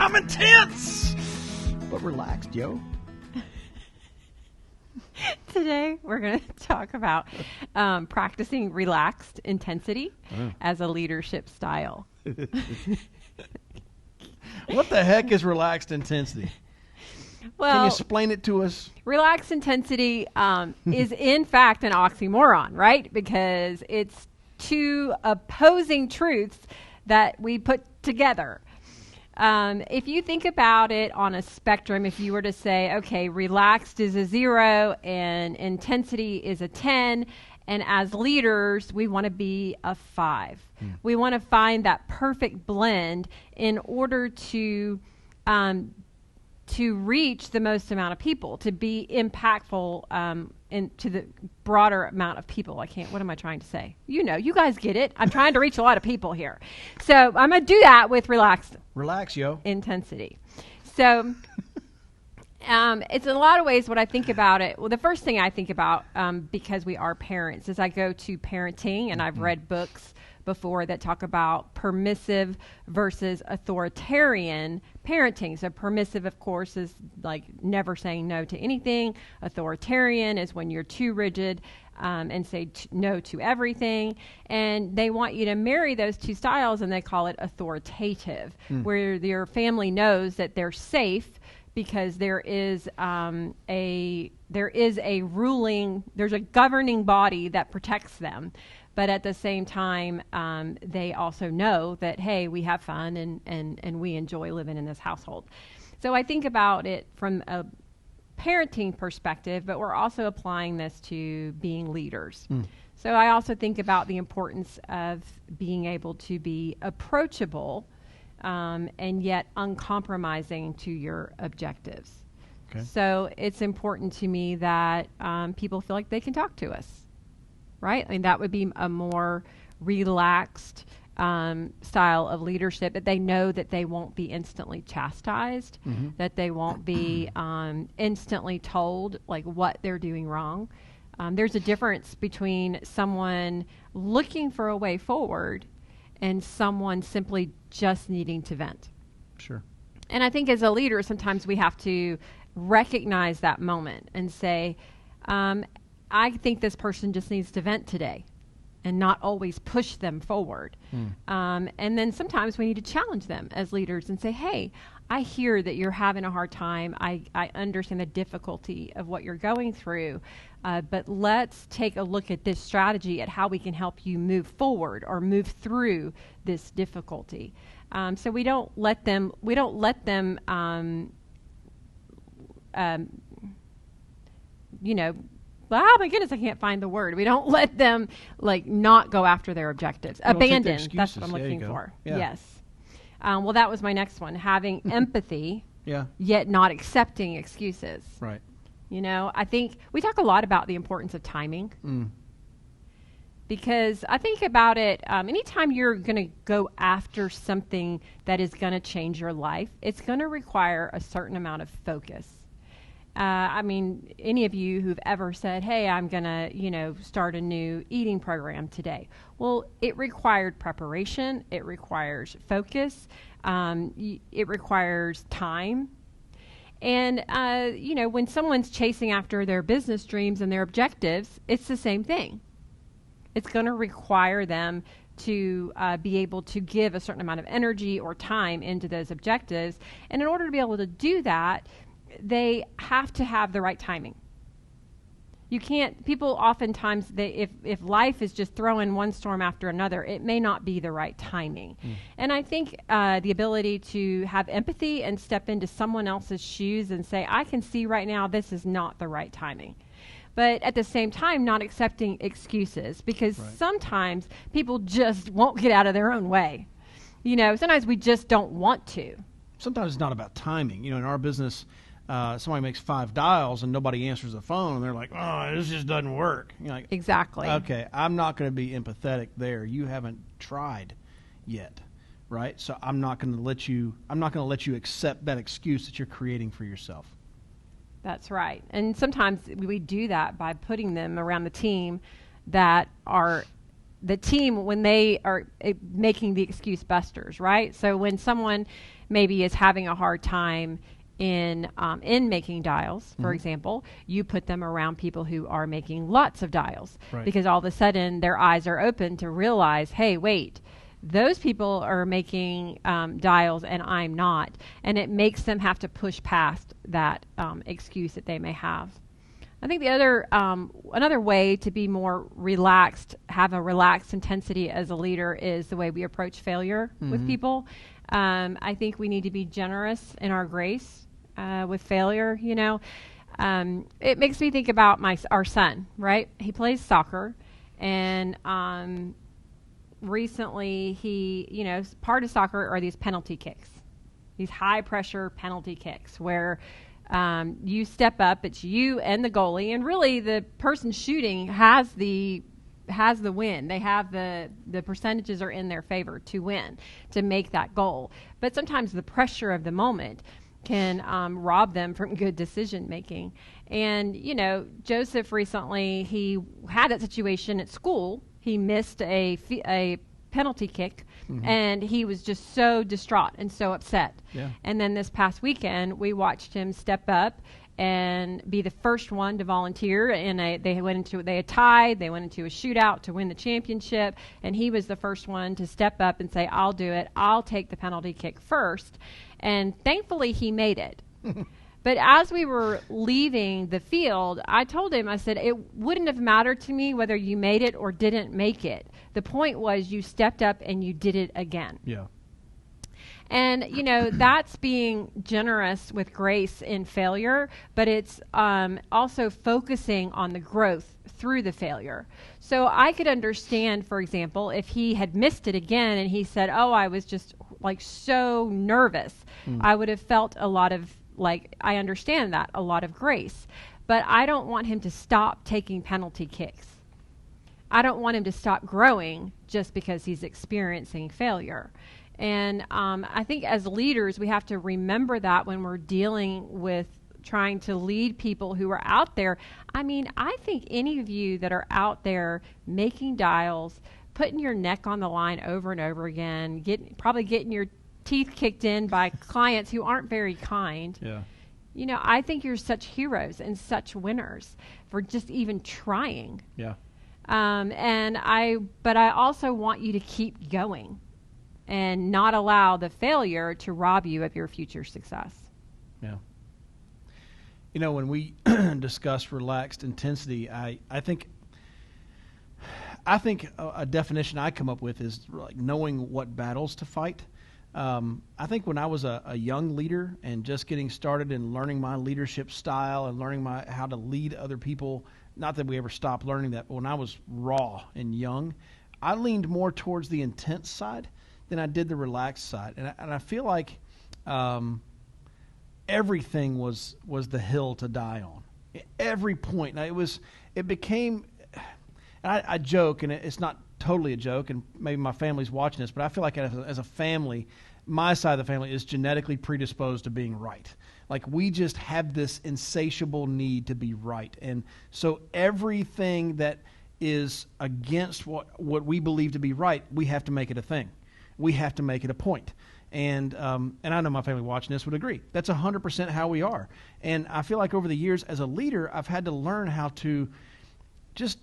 I'm intense, but relaxed, yo. Today, we're going to talk about practicing relaxed intensity as a leadership style. What the heck is relaxed intensity? Well, can you explain it to us? Relaxed intensity is, in fact, an oxymoron, right? Because it's two opposing truths that we put together. If you think about it on a spectrum, if you were to say, okay, relaxed is a 0 and intensity is a 10, and as leaders, we want to be a 5. We want to find that perfect blend in order to reach the most amount of people, to be impactful to the broader amount of people. What am I trying to say? You guys get it. I'm trying to reach a lot of people here. So I'm going to do that with relaxed intensity. So it's in a lot of ways what I think about it. Well, the first thing I think about, because we are parents, is I go to parenting, and I've read books before that talk about permissive versus authoritarian parenting. So permissive, of course, is like never saying no to anything. Authoritarian is when you're too rigid and say no to everything. And they want you to marry those two styles, and they call it authoritative, where your family knows that they're safe because there's a governing body that protects them. But at the same time, they also know that, hey, we have fun and we enjoy living in this household. So I think about it from a parenting perspective, but we're also applying this to being leaders. So I also think about the importance of being able to be approachable and yet uncompromising to your objectives. Okay. So it's important to me that people feel like they can talk to us. Right? I mean, that would be a more relaxed style of leadership, that they know that they won't be instantly chastised, that they won't be instantly told like what they're doing wrong. There's a difference between someone looking for a way forward and someone simply just needing to vent. Sure. And I think as a leader, sometimes we have to recognize that moment and say, I think this person just needs to vent today and not always push them forward. And then sometimes we need to challenge them as leaders and say, hey, I hear that you're having a hard time. I understand the difficulty of what you're going through, but let's take a look at this strategy at how we can help you move forward or move through this difficulty. So we don't let them, oh my goodness, I can't find the word. We don't let them not go after their objectives. Abandon. That's what I'm looking for. Yeah. Yes. Well, that was my next one. Having empathy, yet not accepting excuses. Right. I think we talk a lot about the importance of timing. Because I think about it, anytime you're going to go after something that is going to change your life, it's going to require a certain amount of focus. Any of you who've ever said, hey, I'm going to, start a new eating program today. Well, it required preparation. It requires focus. It requires time. And, when someone's chasing after their business dreams and their objectives, it's the same thing. It's going to require them to be able to give a certain amount of energy or time into those objectives. And in order to be able to do that, they have to have the right timing. You can't, people oftentimes, if life is just throwing one storm after another, it may not be the right timing. And I think the ability to have empathy and step into someone else's shoes and say, I can see right now this is not the right timing. But at the same time, not accepting excuses, because sometimes people just won't get out of their own way. Sometimes we just don't want to. Sometimes it's not about timing. In our business, somebody makes 5 dials and nobody answers the phone, and they're like, oh, this just doesn't work. You're like, exactly. Okay, I'm not going to be empathetic there. You haven't tried yet, right? So I'm not going to let you accept that excuse that you're creating for yourself. That's right. And sometimes we do that by putting them around the team that are the team when they are making the excuse busters, right? So when someone maybe is having a hard time in making dials, for example, you put them around people who are making lots of dials, because all of a sudden their eyes are open to realize, hey, wait, those people are making dials and I'm not, and it makes them have to push past that excuse that they may have. I think the other another way to be more relaxed, have a relaxed intensity as a leader, is the way we approach failure with people. I think we need to be generous in our grace with failure. You know, it makes me think about our son. Right, he plays soccer, and recently he, you know, part of soccer are these penalty kicks, these high pressure penalty kicks where you step up, it's you and the goalie, and really the person shooting has the win. They have the percentages are in their favor to win, to make that goal. But sometimes the pressure of the moment can rob them from good decision making. And, you know, Joseph recently, he had that situation at school. He missed a penalty kick, and he was just so distraught and so upset. Yeah. And then this past weekend, we watched him step up and be the first one to volunteer. And they had tied. They went into a shootout to win the championship, and he was the first one to step up and say, "I'll do it. I'll take the penalty kick first." And thankfully, he made it. But as we were leaving the field, I told him, I said, it wouldn't have mattered to me whether you made it or didn't make it. The point was you stepped up and you did it again. Yeah. And, you know, that's being generous with grace in failure, but it's also focusing on the growth through the failure. So I could understand, for example, if he had missed it again and he said, "Oh, I was just like so nervous," I would have felt a lot of, like, I understand that, a lot of grace. But I don't want him to stop taking penalty kicks. I don't want him to stop growing just because he's experiencing failure. And I think as leaders, we have to remember that when we're dealing with trying to lead people who are out there. I mean, I think any of you that are out there making dials, putting your neck on the line over and over again, probably getting your teeth kicked in by clients who aren't very kind. Yeah. You know, I think you're such heroes and such winners for just even trying. Yeah. But I also want you to keep going and not allow the failure to rob you of your future success. Yeah. You know, when we discuss relaxed intensity, I think a definition I come up with is like knowing what battles to fight. I think when I was a young leader and just getting started and learning my leadership style and learning how to lead other people, not that we ever stopped learning that, but when I was raw and young, I leaned more towards the intense side than I did the relaxed side. And I feel like everything was the hill to die on. Every point. Now, it became, and I joke, and it's not totally a joke, and maybe my family's watching this, but I feel like as a family, my side of the family is genetically predisposed to being right. Like, we just have this insatiable need to be right. And so everything that is against what we believe to be right, we have to make it a thing. We have to make it a point. And I know my family watching this would agree. That's 100% how we are. And I feel like over the years as a leader, I've had to learn how to just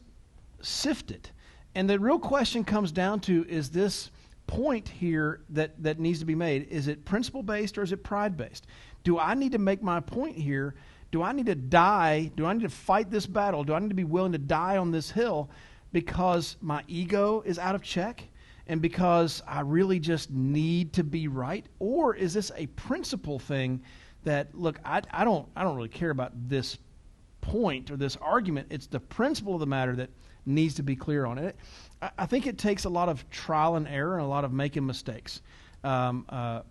sift it. And the real question comes down to, is this point here that needs to be made, is it principle-based or is it pride-based? Do I need to make my point here? Do I need to die? Do I need to fight this battle? Do I need to be willing to die on this hill because my ego is out of check and because I really just need to be right? Or is this a principle thing that, look, I don't really care about this point or this argument. It's the principle of the matter that needs to be clear on it. I think it takes a lot of trial and error and a lot of making mistakes. My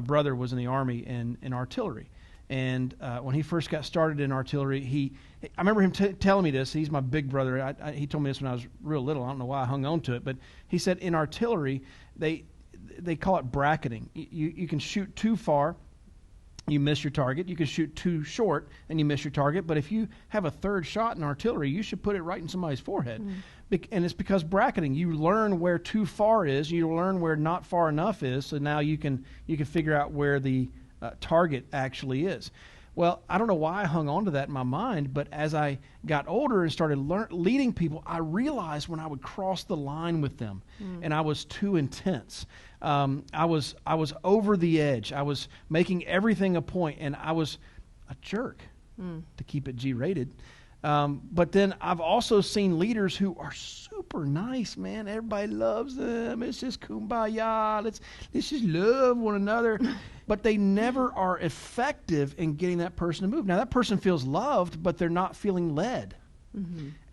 brother was in the Army in artillery, and when he first got started in artillery, I remember him telling me this. He's my big brother. He told me this when I was real little. I don't know why I hung on to it, but he said in artillery they call it bracketing. You can shoot too far, you miss your target. You can shoot too short and you miss your target. But if you have a third shot in artillery, you should put it right in somebody's forehead. And it's because bracketing. You learn where too far is. You learn where not far enough is. So now you can figure out where the target actually is. Well, I don't know why I hung on to that in my mind, but as I got older and started leading people, I realized when I would cross the line with them and I was too intense. I was over the edge. I was making everything a point, and I was a jerk, to keep it G-rated. But then I've also seen leaders who are super nice, man. Everybody loves them. It's just kumbaya. Let's just love one another. But they never are effective in getting that person to move. Now, that person feels loved, but they're not feeling led.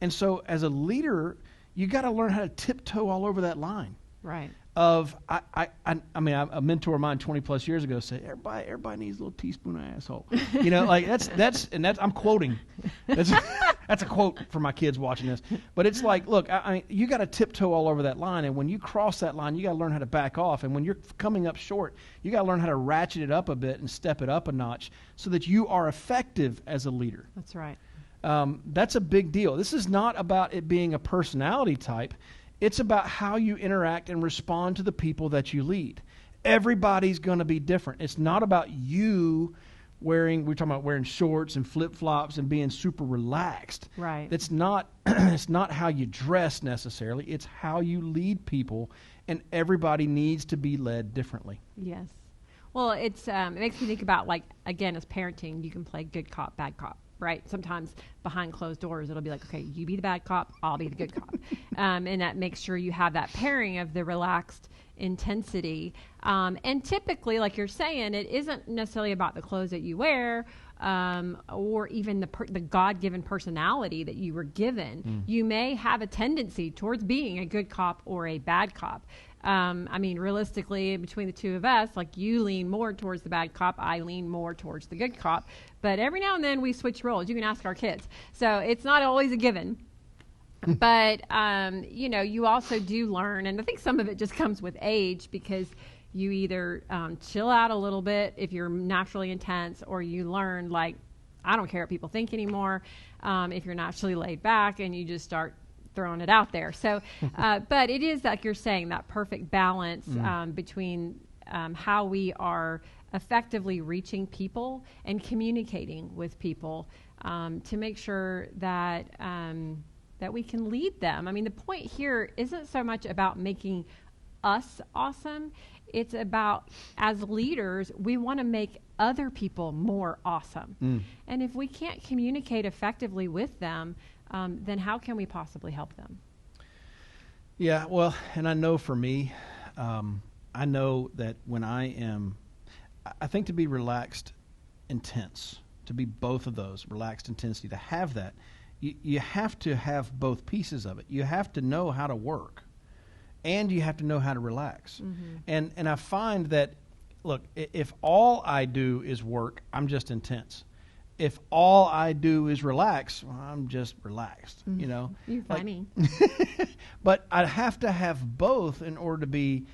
And so as a leader, you got to learn how to tiptoe all over that line. Right. I mean, a mentor of mine 20 plus years ago said, everybody needs a little teaspoon of asshole. You know, like that's I'm quoting. That's a quote for my kids watching this. But it's like, look, you got to tiptoe all over that line, and when you cross that line, you got to learn how to back off. And when you're coming up short, you got to learn how to ratchet it up a bit and step it up a notch so that you are effective as a leader. That's right. That's a big deal. This is not about it being a personality type. It's about how you interact and respond to the people that you lead. Everybody's going to be different. It's not about you we're talking about wearing shorts and flip-flops and being super relaxed. Right. It's not how you dress necessarily. It's how you lead people, and everybody needs to be led differently. Yes. Well, it makes me think about, like, again, as parenting, you can play good cop, bad cop. Right? Sometimes behind closed doors, it'll be like, okay, you be the bad cop, I'll be the good cop. And that makes sure you have that pairing of the relaxed intensity. And typically, like you're saying, it isn't necessarily about the clothes that you wear or even the God-given personality that you were given. You may have a tendency towards being a good cop or a bad cop. I mean, realistically, between the two of us, like, you lean more towards the bad cop, I lean more towards the good cop. But every now and then we switch roles. You can ask our kids. So it's not always a given. But, you also do learn, and I think some of it just comes with age, because you either chill out a little bit if you're naturally intense, or you learn, like, I don't care what people think anymore, if you're naturally laid back and you just start throwing it out there. So, but it is, like you're saying, that perfect balance between how we are effectively reaching people and communicating with people to make sure that that we can lead them. I mean, the point here isn't so much about making us awesome. It's about, as leaders, we want to make other people more awesome. And if we can't communicate effectively with them, then how can we possibly help them? Yeah, well, and I know for me, I know that when I think to be relaxed, intense, to be both of those, relaxed intensity, to have that, you have to have both pieces of it. You have to know how to work, and you have to know how to relax. And I find that, look, if all I do is work, I'm just intense. If all I do is relax, well, I'm just relaxed, you know. You're funny. But I have to have both in order to be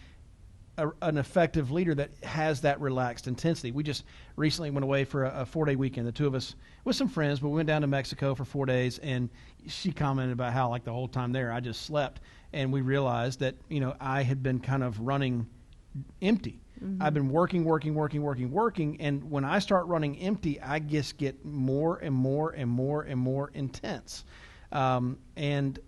an effective leader that has that relaxed intensity. We just recently went away for a 4-day weekend, the two of us with some friends, but we went down to Mexico for 4 days, and she commented about how, like, the whole time there I just slept, and we realized that, I had been kind of running empty. I've been working, and when I start running empty, I just get more and more and more and more intense. And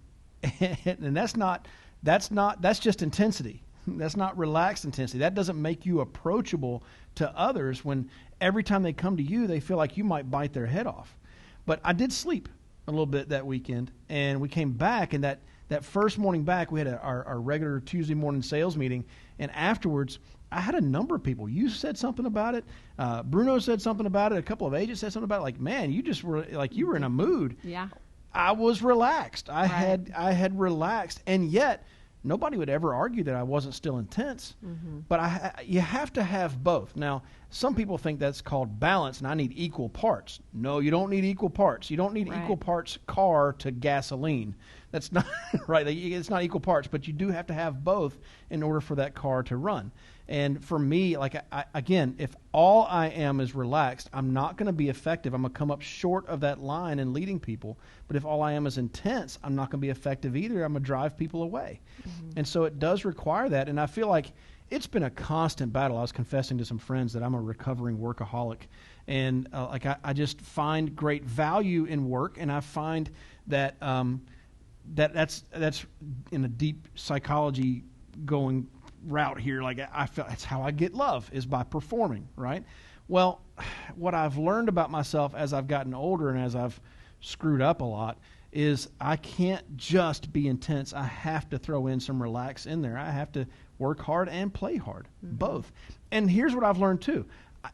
that's just intensity. That's not relaxed intensity. That doesn't make you approachable to others when every time they come to you, they feel like you might bite their head off. But I did sleep a little bit that weekend, and we came back, and that first morning back, we had our regular Tuesday morning sales meeting, and afterwards, I had a number of people. You said something about it. Bruno said something about it. A couple of agents said something about it. Like, man, you just were like, you were in a mood. Yeah. I was relaxed. I had relaxed, and yet nobody would ever argue that I wasn't still intense. But you have to have both. Now, some people think that's called balance, and I need equal parts. No, you don't need equal parts. You don't need equal parts car to gasoline. That's not right. It's not equal parts, but you do have to have both in order for that car to run. And for me, like, again, if all I am is relaxed, I'm not going to be effective. I'm going to come up short of that line in leading people. But if all I am is intense, I'm not going to be effective either. I'm going to drive people away. Mm-hmm. And so it does require that. And I feel like it's been a constant battle. I was confessing to some friends that I'm a recovering workaholic. And I just find great value in work, and I find that that's in a deep psychology going route here. Like, I feel that's how I get love, is by performing, right? Well, what I've learned about myself as I've gotten older and as I've screwed up a lot is I can't just be intense. I have to throw in some relax in there. I have to work hard and play hard, both. And here's what I've learned too.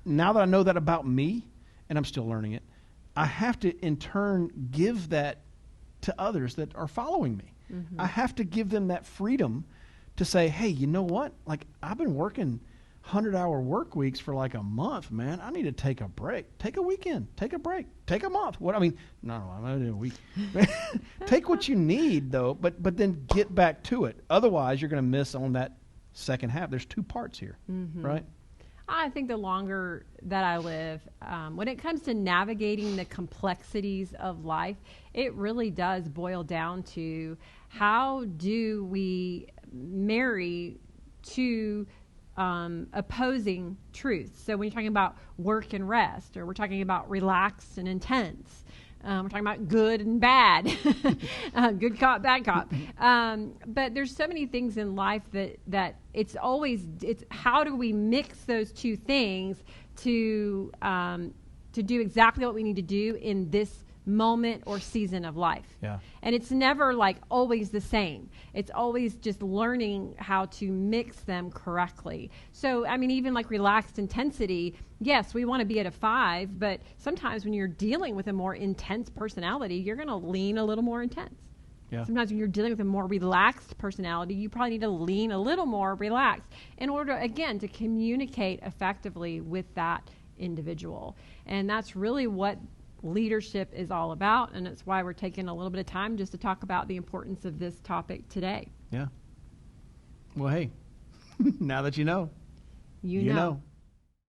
Now that I know that about me, and I'm still learning it, I have to in turn give that to others that are following me. I have to give them that freedom to say, hey, you know what? Like, I've been working 100-hour work weeks for like a month, man. I need to take a break. Take a weekend. Take a break. Take a month. What I mean, no, I'm going to do a week. Take what you need, though, but then get back to it. Otherwise, you're going to miss on that second half. There's two parts here, right? I think the longer that I live, when it comes to navigating the complexities of life, it really does boil down to how do we marry two opposing truths. So when you're talking about work and rest, or we're talking about relaxed and intense, we're talking about good and bad, good cop, bad cop. But there's so many things in life that it's how do we mix those two things to do exactly what we need to do in this moment or season of life. Yeah. And it's never like always the same. It's always just learning how to mix them correctly. So, I mean, even like relaxed intensity, yes, we want to be at a 5, but sometimes when you're dealing with a more intense personality, you're going to lean a little more intense. Yeah. Sometimes when you're dealing with a more relaxed personality, you probably need to lean a little more relaxed in order, again, to communicate effectively with that individual. And that's really what leadership is all about, and it's why we're taking a little bit of time just to talk about the importance of this topic today. Yeah. Well, hey, now that you know, you know.